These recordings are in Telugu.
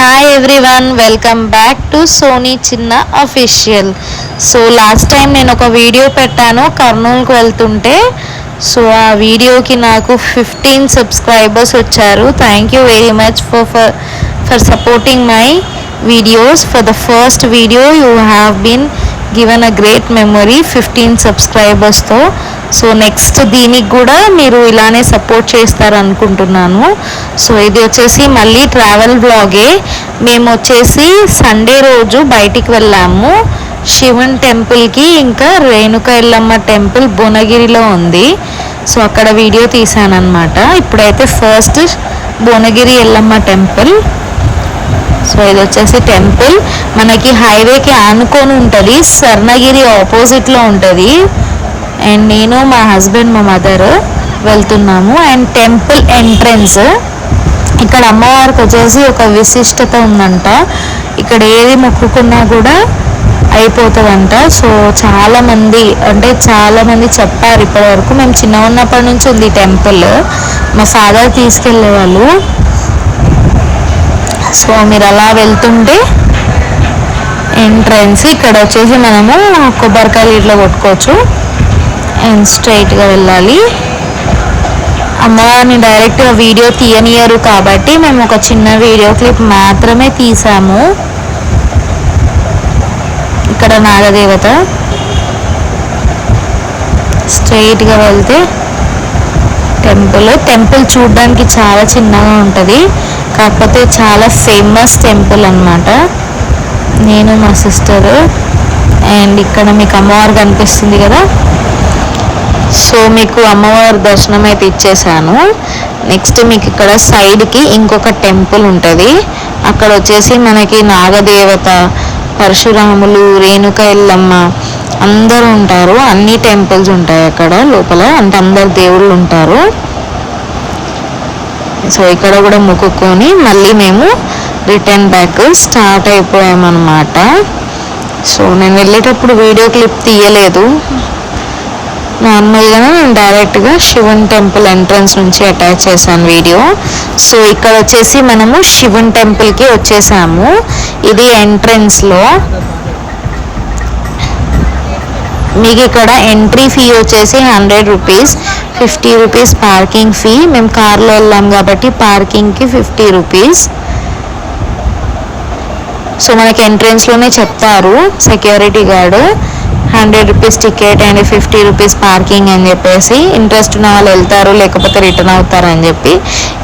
Hi everyone, welcome back to Sony Chinna official. So last time నేను ఒక వీడియో పెట్టాను కర్నూలుకు వెళ్తుంటే. సో ఆ వీడియోకి నాకు 15 సబ్స్క్రైబర్స్ వచ్చారు. Thank you very much for supporting my videos. For the first video you have been given a great memory 15 సబ్స్క్రైబర్స్తో. సో నెక్స్ట్ దీనికి కూడా మీరు ఇలానే సపోర్ట్ చేస్తారనుకుంటున్నాను. సో ఇది వచ్చేసి మళ్ళీ ట్రావెల్ బ్లాగే. మేము వచ్చేసి సండే రోజు బయటికి వెళ్ళాము శివన్ టెంపుల్కి, ఇంకా రేణుక ఎల్లమ్మ టెంపుల్ భువనగిరిలో ఉంది. సో అక్కడ వీడియో తీసానమాట. ఇప్పుడైతే first Bhuvanagiri Yellamma temple. So ఇది వచ్చేసి టెంపుల్ మనకి హైవేకి ఆనుకొని ఉంటుంది, స్వర్ణగిరి ఆపోజిట్లో ఉంటుంది. అండ్ నేను, మా హస్బెండ్, మా మదర్ వెళ్తున్నాము. అండ్ టెంపుల్ ఎంట్రన్స్ ఇక్కడ అమ్మవారికి వచ్చేసి ఒక విశిష్టత ఉందంట. ఇక్కడ ఏది మొక్కుకున్నా కూడా అయిపోతుందంట. సో చాలామంది చెప్పారు ఇప్పటి వరకు. మేము చిన్న ఉన్నప్పటి నుంచి ఉంది టెంపుల్, మా ఫాదర్ తీసుకెళ్ళేవాళ్ళు. సో మీరు అలా వెళ్తుంటే ఎంట్రన్స్ ఇక్కడ వచ్చేసి మనము కొబ్బరికాయలు ఇట్లా కొట్టుకోవచ్చు. అండ్ స్ట్రైట్గా వెళ్ళాలి. అమ్మవారిని డైరెక్ట్గా వీడియో తీయనియరు కాబట్టి మేము ఒక చిన్న వీడియో క్లిప్ మాత్రమే తీసాము. ఇక్కడ నాగదేవత. స్ట్రైట్గా వెళ్తే టెంపుల్ చూడడానికి చాలా చిన్నగా ఉంటుంది, కాకపోతే చాలా ఫేమస్ టెంపుల్ అన్నమాట. నేను, మా సిస్టర్. అండ్ ఇక్కడ మీకు అమ్మవారు కనిపిస్తుంది కదా. సో మీకు అమ్మవారి దర్శనం అయితే ఇచ్చేసాను. నెక్స్ట్ మీకు ఇక్కడ సైడ్కి ఇంకొక టెంపుల్ ఉంటుంది. అక్కడ వచ్చేసి మనకి నాగదేవత, పరశురాములు, రేణుక ఎల్లమ్మ అందరూ ఉంటారు. అన్ని టెంపుల్స్ ఉంటాయి అక్కడ లోపల, అంటే అందరు దేవుళ్ళు ఉంటారు. సో ఇక్కడ కూడా మొక్కుకొని మళ్ళీ మేము రిటర్న్ బ్యాక్ స్టార్ట్ అయిపోయామన్నమాట. సో నేను వెళ్ళేటప్పుడు వీడియో క్లిప్ తీయలేదు, నార్మల్గానే నేను డైరెక్ట్గా శివన్ టెంపుల్ ఎంట్రన్స్ నుంచి అటాచ్ చేశాను వీడియో. సో ఇక్కడ వచ్చేసి మనము శివన్ టెంపుల్కి వచ్చేసాము. ఇది ఎంట్రన్స్లో. మీకు ఇక్కడ ఎంట్రీ ఫీ వచ్చేసి 100 రూపీస్, 50 రూపీస్ పార్కింగ్ ఫీ. మేము కార్లో వెళ్ళాం కాబట్టి పార్కింగ్కి 50 రూపీస్. సో మనకి ఎంట్రన్స్లోనే చెప్తారు security guard 100 rupees ticket and 50 rupees parking అని చెప్పేసి. ఇంట్రెస్ట్ ఉన్న వాళ్ళు వెళ్తారు, లేకపోతే రిటర్న్ అవుతారు అని చెప్పి.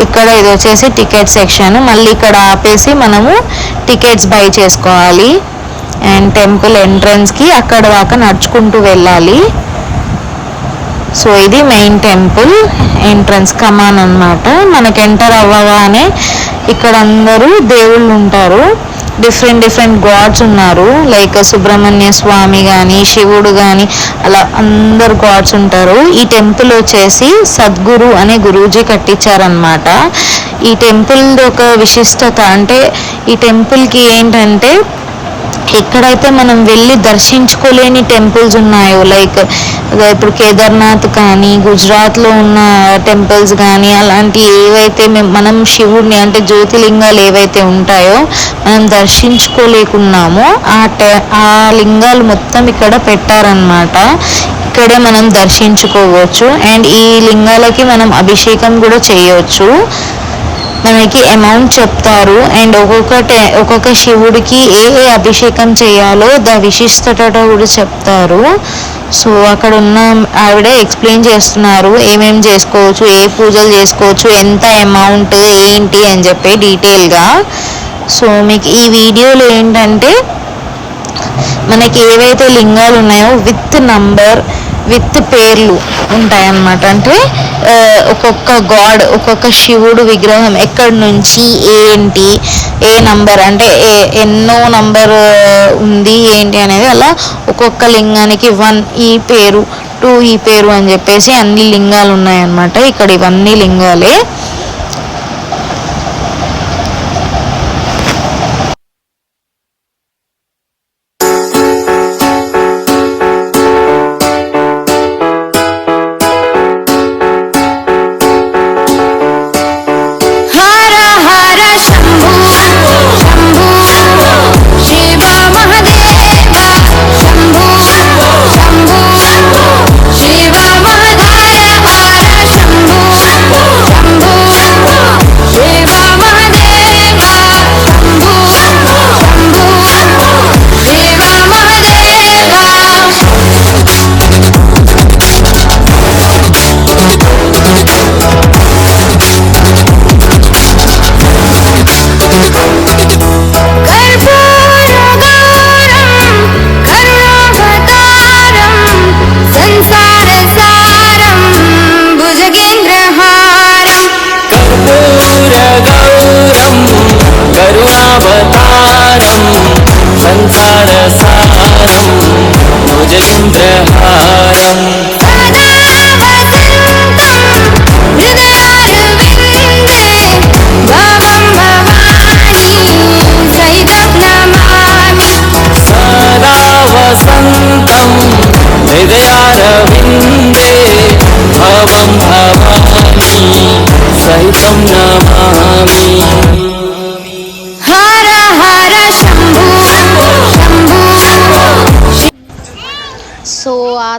ఇక్కడ ఇది వచ్చేసి టికెట్ సెక్షన్. మళ్ళీ ఇక్కడ ఆపేసి మనము టికెట్స్ బై చేసుకోవాలి. అండ్ టెంపుల్ ఎంట్రన్స్కి అక్కడ దాకా నడుచుకుంటూ వెళ్ళాలి. సో ఇది మెయిన్ టెంపుల్ ఎంట్రన్స్ కమాన్ అన్నమాట. మనకి ఎంటర్ అవ్వగానే ఇక్కడ అందరూ దేవుళ్ళు ఉంటారు. డిఫరెంట్ గాడ్స్ ఉన్నారు. లైక్ సుబ్రహ్మణ్య స్వామి కానీ, శివుడు కానీ, అలా అందరు గాడ్స్ ఉంటారు. ఈ టెంపుల్ వచ్చేసి సద్గురు అనే గురూజీ కట్టించారనమాట. ఈ టెంపుల్ ఒక విశిష్టత అంటే, ఈ టెంపుల్కి ఏంటంటే ఎక్కడైతే మనం వెళ్ళి దర్శించుకోలేని టెంపుల్స్ ఉన్నాయో, లైక్ ఇప్పుడు కేదార్నాథ్ కానీ, గుజరాత్లో ఉన్న టెంపుల్స్ కానీ, అలాంటి ఏవైతే మనం శివుడిని అంటే జ్యోతిలింగాలు ఏవైతే ఉంటాయో మనం దర్శించుకోలేకున్నామో ఆ లింగాలు మొత్తం ఇక్కడ పెట్టారనమాట. ఇక్కడే మనం దర్శించుకోవచ్చు. అండ్ ఈ లింగాలకి మనం అభిషేకం కూడా చేయవచ్చు. మనకి అమౌంట్ చెప్తారు. అండ్ ఒక్కొక్క శివుడికి ఏ అభిషేకం చేయాలో ద విశిష్టత కూడా చెప్తారు. సో అక్కడ ఉన్న ఆవిడ ఎక్స్ప్లెయిన్ చేస్తున్నారు ఏమేమి చేసుకోవచ్చు, ఏ పూజలు చేసుకోవచ్చు, ఎంత అమౌంట్ ఏంటి అని చెప్పి డీటెయిల్గా. సో మీకు ఈ వీడియోలో ఏంటంటే మనకి ఏవైతే లింగాలు ఉన్నాయో విత్ నంబర్, విత్ పేర్లు ఉంటాయన్నమాట. అంటే ఒక్కొక్క గాడ్, ఒక్కొక్క శివుడు విగ్రహం ఎక్కడి నుంచి ఏంటి, ఏ నంబర్ అంటే ఎన్నో నంబర్ ఉంది ఏంటి అనేది, అలా ఒక్కొక్క లింగానికి 1 ఈ పేరు, 2 ఈ పేరు అని చెప్పేసి అన్ని లింగాలు ఉన్నాయన్నమాట. ఇక్కడ ఇవన్నీ లింగాలే. Hara Hara Shambhu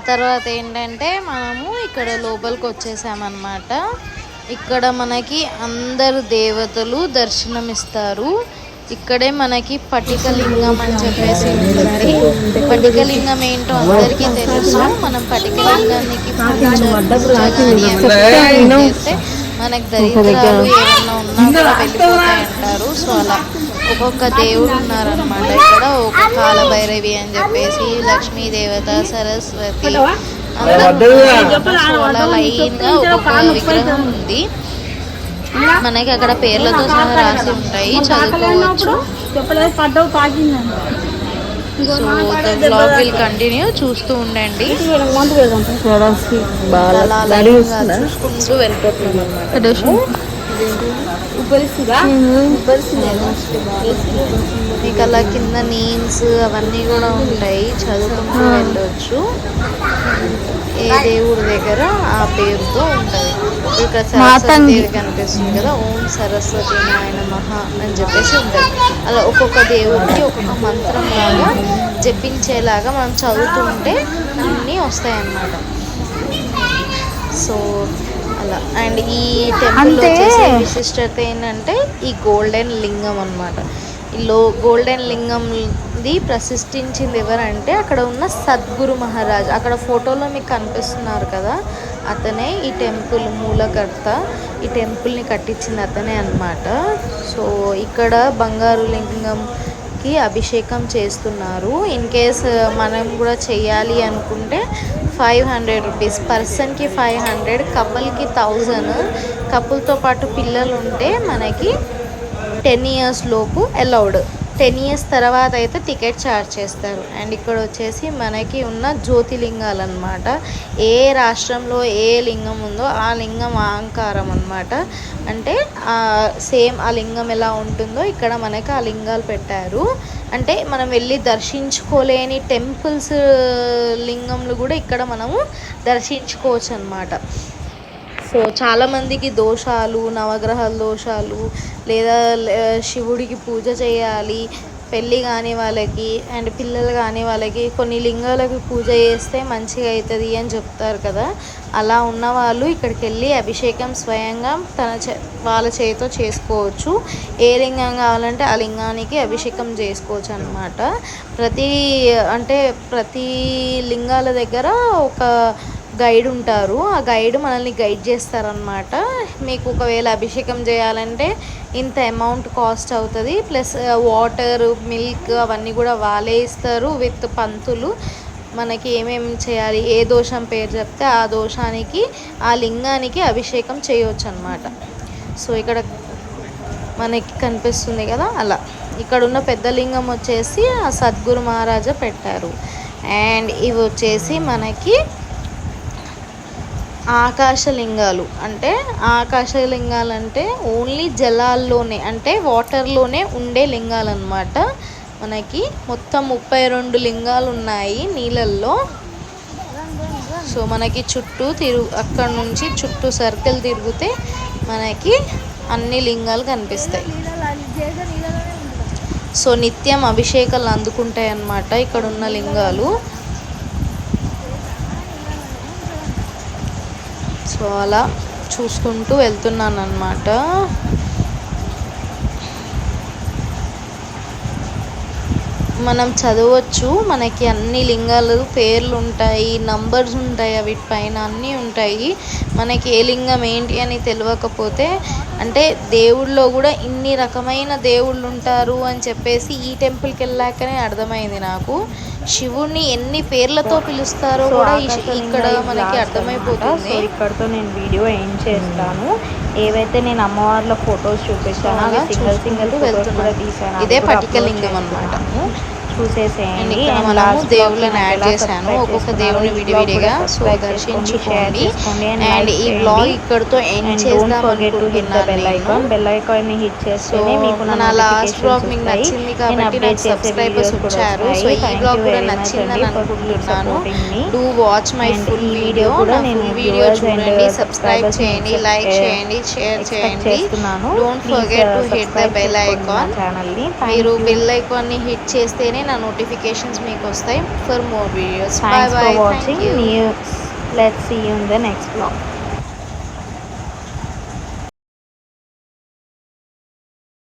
తర్వాత ఏంటంటే మనము ఇక్కడ లోపలికి వచ్చేసామన్నమాట. ఇక్కడ మనకి అందరు దేవతలు దర్శనమిస్తారు. ఇక్కడే మనకి పటికలింగం అని చెప్పేసి ఉంటుంది. పటికలింగం ఏంటో అందరికీ తెలుసు. మనం పటికలింగానికి చేస్తే మనకి దరిద్రాలు ఏమైనా ఉన్నా కూడా వెళ్ళిపోతాయి అంటారు. సో అలా ఒక్కొక్క దేవుడు ఉన్నారనమాట ఇక్కడ. ఒక కాలభైరవి అని చెప్పేసి, లక్ష్మీ దేవత, సరస్వతి, అలా లైన్ గా ఒక్కొక్క విగ్రహం ఉంది. మనకి అక్కడ పేర్లతో సహా రాసి ఉంటాయి, చదువుకోవచ్చు. So the blog will continue, చూస్తూ ఉండండి. చూసుకుంటూ వెళ్ళిపోతున్నాం అన్నమాట. మీకు అలా కింద నేమ్స్ అవన్నీ కూడా ఉంటాయి, చదువుకుంటూ వెళ్ళొచ్చు. ఏ దేవుడి దగ్గర ఆ పేరుతో ఉంటుంది. ఇక్కడ సరస్వతి దేవి కనిపిస్తుంది కదా, ఓం సరస్వతి నాయన మహా అని చెప్పేసి ఉంటుంది. అలా ఒక్కొక్క దేవుడికి ఒక్కొక్క మంత్రం లాగా జపించేలాగా మనం చదువుతుంటే అన్నీ వస్తాయన్నమాట. సో అలా. అండ్ ఈ టెంపుల్ వచ్చేసి విశిష్టత ఏంటంటే ఈ గోల్డెన్ లింగం అన్నమాట. ఈ గోల్డెన్ లింగంది ప్రతిష్ఠించింది ఎవరంటే అక్కడ ఉన్న సద్గురు మహారాజ్. అక్కడ ఫోటోలో మీకు కనిపిస్తున్నారు కదా, అతనే ఈ టెంపుల్ మూలకర్త. ఈ టెంపుల్ని కట్టించింది అతనే అన్నమాట. సో ఇక్కడ బంగారు లింగంకి అభిషేకం చేస్తున్నారు. ఇన్ కేస్ మనం కూడా చేయాలి అనుకుంటే 500 రూపీస్, పర్సన్కి 500, కపుల్కి 1000. కపుల్తో పాటు పిల్లలు ఉంటే మనకి 10 years లోపు అలౌడ్. 10 years తర్వాత అయితే టికెట్ ఛార్జ్ చేస్తారు. అండ్ ఇక్కడ వచ్చేసి మనకి ఉన్న జ్యోతిలింగాలు అన్నమాట. ఏ రాష్ట్రంలో ఏ లింగం ఉందో ఆ లింగం అహంకారం అన్నమాట. అంటే సేమ్ ఆ లింగం ఎలా ఉంటుందో ఇక్కడ మనకి ఆ లింగాలు పెట్టారు. అంటే మనం వెళ్ళి దర్శించుకోలేని టెంపుల్స్ లింగంలు కూడా ఇక్కడ మనము దర్శించుకోవచ్చు అన్నమాట. సో చాలామందికి దోషాలు, నవగ్రహాల దోషాలు, లేదా శివుడికి పూజ చేయాలి, పెళ్ళి కాని వాళ్ళకి అండ్ పిల్లలు కాని వాళ్ళకి కొన్ని లింగాలకు పూజ చేస్తే మంచిగా అవుతుంది అని చెప్తారు కదా. అలా ఉన్న వాళ్ళు ఇక్కడికి వెళ్ళి అభిషేకం స్వయంగా వాళ్ళ చేతితో చేసుకోవచ్చు. ఏ లింగం కావాలంటే ఆ లింగానికి అభిషేకం చేసుకోవచ్చు అన్నమాట. ప్రతి లింగాల దగ్గర ఒక గైడ్ ఉంటారు. ఆ గైడ్ మనల్ని గైడ్ చేస్తారనమాట. మీకు ఒకవేళ అభిషేకం చేయాలంటే ఇంత అమౌంట్ కాస్ట్ అవుతుంది, ప్లస్ వాటర్, మిల్క్ అవన్నీ కూడా వాళ్ళే ఇస్తారు విత్ పంతులు. మనకి ఏమేమి చేయాలి, ఏ దోషం పేరు చెప్తే ఆ దోషానికి ఆ లింగానికి అభిషేకం చేయవచ్చు అన్నమాట. సో ఇక్కడ మనకి కనిపిస్తుంది కదా అలా. ఇక్కడ ఉన్న పెద్ద లింగం వచ్చేసి ఆ సద్గురు మహారాజా పెట్టారు. అండ్ ఇవి వచ్చేసి మనకి ఆకాశలింగాలు. అంటే ఆకాశలింగాలు అంటే ఓన్లీ జలాల్లోనే, అంటే వాటర్లోనే ఉండే లింగాలు అన్నమాట. మనకి మొత్తం 32 లింగాలు ఉన్నాయి నీళ్ళల్లో. సో మనకి చుట్టూ అక్కడ నుంచి చుట్టూ సర్కిల్ తిరిగితే మనకి అన్ని లింగాలు కనిపిస్తాయి. సో నిత్యం అభిషేకాలు అందుకుంటాయి అన్నమాట ఇక్కడ ఉన్న లింగాలు. సో అలా చూసుకుంటూ వెళ్తున్నాను అన్నమాట. మనం చదవచ్చు, మనకి అన్ని లింగాలు పేర్లు ఉంటాయి, నంబర్స్ ఉంటాయి, వీటిపైన అన్నీ ఉంటాయి. మనకి ఏ లింగం ఏంటి అని తెలియకపోతే, అంటే దేవుళ్ళలో కూడా ఇన్ని రకమైన దేవుళ్ళు ఉంటారు అని చెప్పేసి ఈ టెంపుల్కి వెళ్ళాకనే అర్థమైంది నాకు. శివుణ్ణి ఎన్ని పేర్లతో పిలుస్తారో కూడా ఇక్కడ మనకి అర్థమైపోతుంది. ఇక్కడతో నేను వీడియో ఏం చేస్తాను. ఏవైతే నేను అమ్మవార్ల ఫొటోస్ చూపించాను అవి సింగల్ కూడా తీసాను. ఇదే పటికలింగం అన్నమాట. చూసేసేయండి. మనము దేవుళ్ళని యాడ్ చేశాను, ఒక్కొక్క దేవుని విడివిడిగా. సో దర్శించుకోండి. అండ్ ఈ బ్లాగ్ ఇక్కడతో ఎండ్ చేద్దాం అనుకుంటున్నాను. బెల్ ఐకాన్ ని హిట్ చేస్తేనే మీకు నా లాస్ట్ బ్లాగ్ మీకు నచ్చింది కాబట్టి నాకు సబ్స్క్రైబర్స్ వచ్చారు. సో ఈ బ్లాగ్ కూడా నచ్చిందని అనుకుంటున్నాను. Do watch my full video. నా ఫుల్ వీడియో చూడండి, సబ్స్క్రైబ్ చేయండి, లైక్ చేయండి, షేర్ చేయండి. Don't forget to hit the bell icon. మీరు బెల్ ఐకాన్ ని హిట్ చేస్తేనే నా నోటిఫికేషన్స్ మీకు వస్తాయి for more videos. Thanks for watching. Let's see you in the next blog.